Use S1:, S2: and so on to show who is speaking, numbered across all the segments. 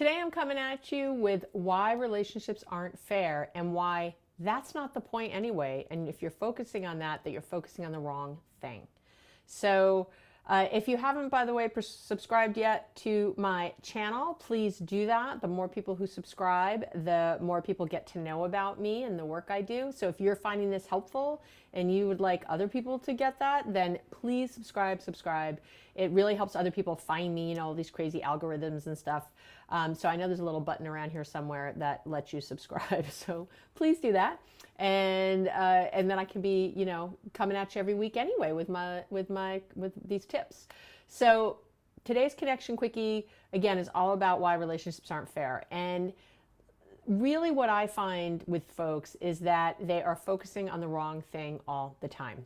S1: Today I'm coming at you with why relationships aren't fair and why that's not the point anyway. And if you're focusing on that, you're focusing on the wrong thing. So if you haven't, by the way, subscribed yet to my channel, please do that. The more people who subscribe, the more people get to know about me and the work I do. So if you're finding this helpful and you would like other people to get that, then please subscribe. It really helps other people find me, all these crazy algorithms and stuff. So I know there's a little button around here somewhere that lets you subscribe. So please do that. And then I can be, coming at you every week anyway with these tips. So today's connection quickie again is all about why relationships aren't fair. And really what I find with folks is that they are focusing on the wrong thing all the time.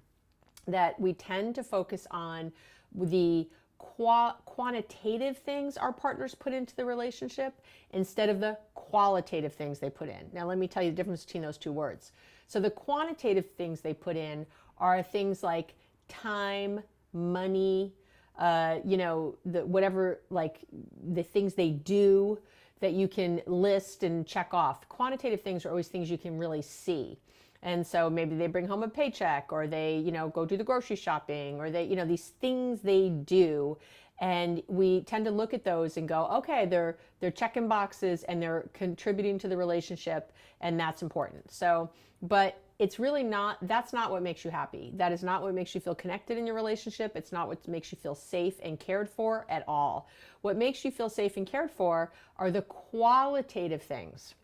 S1: That we tend to focus on the quantitative things our partners put into the relationship instead of the qualitative things they put in. Now, let me tell you the difference between those two words. So the quantitative things they put in are things like time, money, whatever, like the things they do that you can list and check off. Quantitative things are always things you can really see. And so maybe they bring home a paycheck, or they, go do the grocery shopping, or they, these things they do. And we tend to look at those and go, okay, they're checking boxes and they're contributing to the relationship, and that's important. So, but it's really not, that's not what makes you happy. That is not what makes you feel connected in your relationship. It's not what makes you feel safe and cared for at all. What makes you feel safe and cared for are the qualitative things.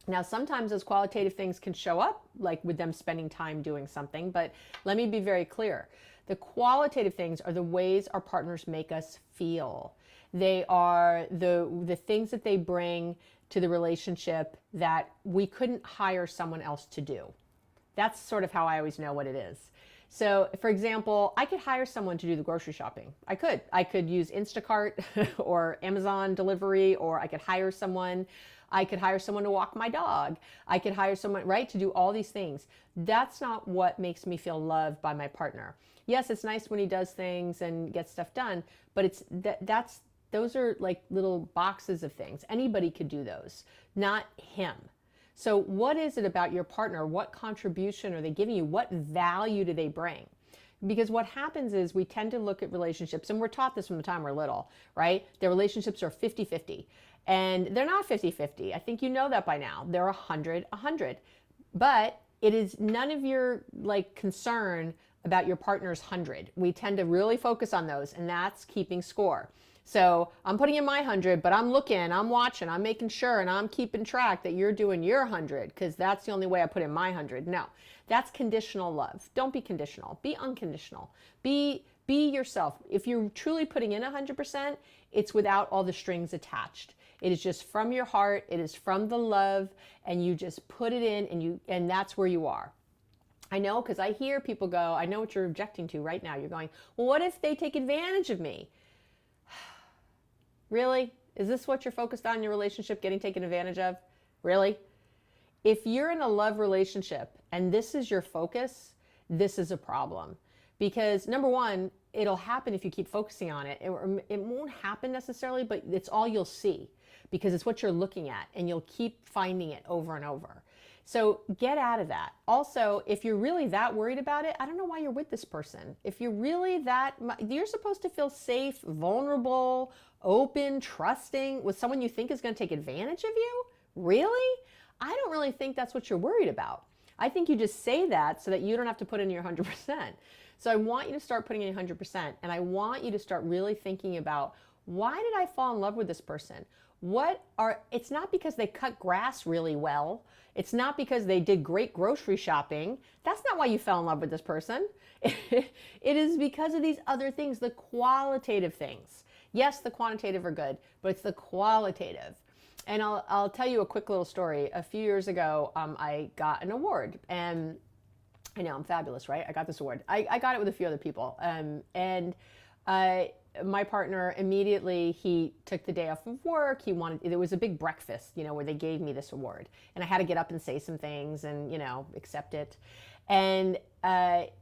S1: Now, sometimes those qualitative things can show up, like with them spending time doing something, but let me be very clear. The qualitative things are the ways our partners make us feel. They are the things that they bring to the relationship that we couldn't hire someone else to do. That's sort of how I always know what it is. So, for example, I could hire someone to do the grocery shopping. I could use Instacart or Amazon delivery, or I could hire someone. I could hire someone to walk my dog. I could hire someone, right, to do all these things. That's not what makes me feel loved by my partner. Yes, it's nice when he does things and gets stuff done, but those are like little boxes of things. Anybody could do those, not him. So what is it about your partner? What contribution are they giving you? What value do they bring? Because what happens is we tend to look at relationships, and we're taught this from the time we're little, right? Their relationships are 50-50. And they're not 50-50. I think you know that by now. They're 100-100. But it is none of your concern about your partner's 100. We tend to really focus on those, and that's keeping score. So I'm putting in my 100, but I'm looking, I'm watching, I'm making sure, and I'm keeping track that you're doing your 100, because that's the only way I put in my 100. No, that's conditional love. Don't be conditional. Be unconditional. Be yourself. If you're truly putting in 100%, it's without all the strings attached. It is just from your heart. It is from the love, and you just put it in, and that's where you are. I know, because I hear people go, I know what you're objecting to right now. You're going, well, what if they take advantage of me? Really? Is this what you're focused on in your relationship, getting taken advantage of? Really? If you're in a love relationship and this is your focus, this is a problem. Because number one, it'll happen if you keep focusing on it. It won't happen necessarily, but it's all you'll see, because it's what you're looking at, and you'll keep finding it over and over. So get out of that. Also, if you're really that worried about it, I don't know why you're with this person. If you're really you're supposed to feel safe, vulnerable, open, trusting with someone you think is going to take advantage of you? Really? I don't really think that's what you're worried about. I think you just say that so that you don't have to put in your 100%. So I want you to start putting in your 100%, and I want you to start really thinking about, why did I fall in love with this person? It's not because they cut grass really well. It's not because they did great grocery shopping. That's not why you fell in love with this person. It is because of these other things, the qualitative things. Yes, the quantitative are good, but it's the qualitative. And I'll tell you a quick little story. A few years ago, I got an award, and I know I'm fabulous, right? I got this award. I got it with a few other people. My partner immediately, he took the day off of work. There was a big breakfast, where they gave me this award, and I had to get up and say some things and, accept it. And,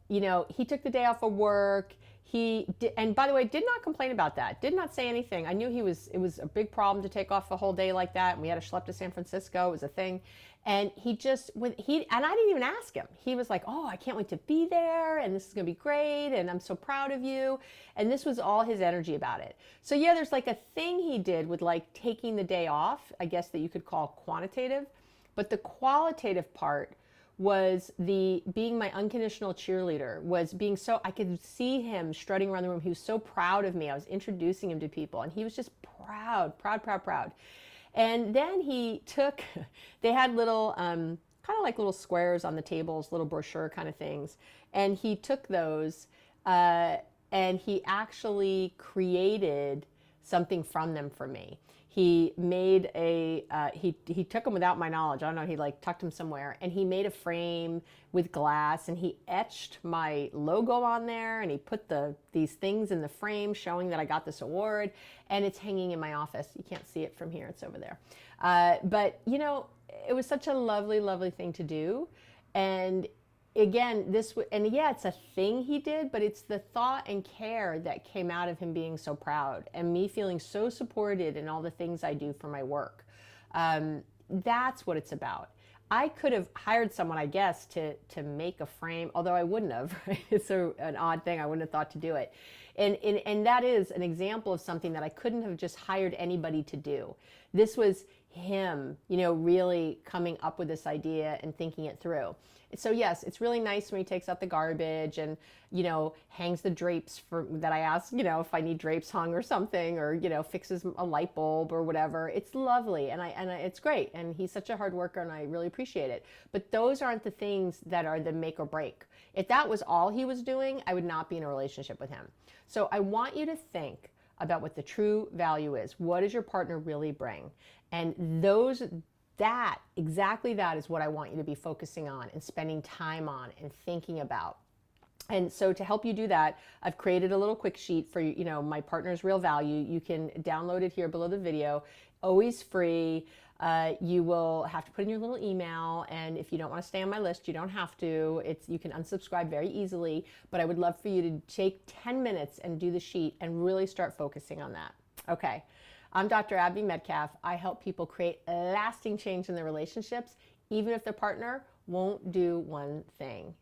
S1: he took the day off of work. He did, and by the way, did not complain about that. Did not say anything. I knew it was a big problem to take off a whole day like that. And we had to schlep to San Francisco. It was a thing. And and I didn't even ask him. He was like, "Oh, I can't wait to be there. And this is going to be great. And I'm so proud of you." And this was all his energy about it. So yeah, there's like a thing he did with like taking the day off, I guess that you could call quantitative. But the qualitative part was the being my unconditional cheerleader, was being so, I could see him strutting around the room. He was so proud of me. I was introducing him to people and he was just proud, proud, proud, proud. And then he took, they had little, kind of like little squares on the tables, little brochure kind of things. And he took those and he actually created something from them for me. He made he took them without my knowledge. I don't know, he like tucked them somewhere and he made a frame with glass and he etched my logo on there and he put these things in the frame showing that I got this award, and it's hanging in my office. You can't see it from here, it's over there. But you know, it was such a lovely, lovely thing to do. And again, and yeah, it's a thing he did, but it's the thought and care that came out of him being so proud and me feeling so supported in all the things I do for my work. That's what it's about. I could have hired someone, I guess, to make a frame, although I wouldn't have. Right? It's an odd thing. I wouldn't have thought to do it. And that is an example of something that I couldn't have just hired anybody to do. This was him, you know, really coming up with this idea and thinking it through. So yes, it's really nice when he takes out the garbage and, you know, hangs the drapes that I ask, you know, if I need drapes hung or something, or, you know, fixes a light bulb or whatever. It's lovely and it's great. And he's such a hard worker and I really appreciate it. But those aren't the things that are the make or break. If that was all he was doing, I would not be in a relationship with him. So I want you to think about what the true value is. What does your partner really bring? And exactly that is what I want you to be focusing on and spending time on and thinking about. And so to help you do that, I've created a little quick sheet for, you know, my partner's real value. You can download it here below the video, always free. You will have to put in your little email, and if you don't want to stay on my list, you don't have to. You can unsubscribe very easily, but I would love for you to take 10 minutes and do the sheet and really start focusing on that. Okay. I'm Dr. Abby Medcalf. I help people create lasting change in their relationships, even if their partner won't do one thing.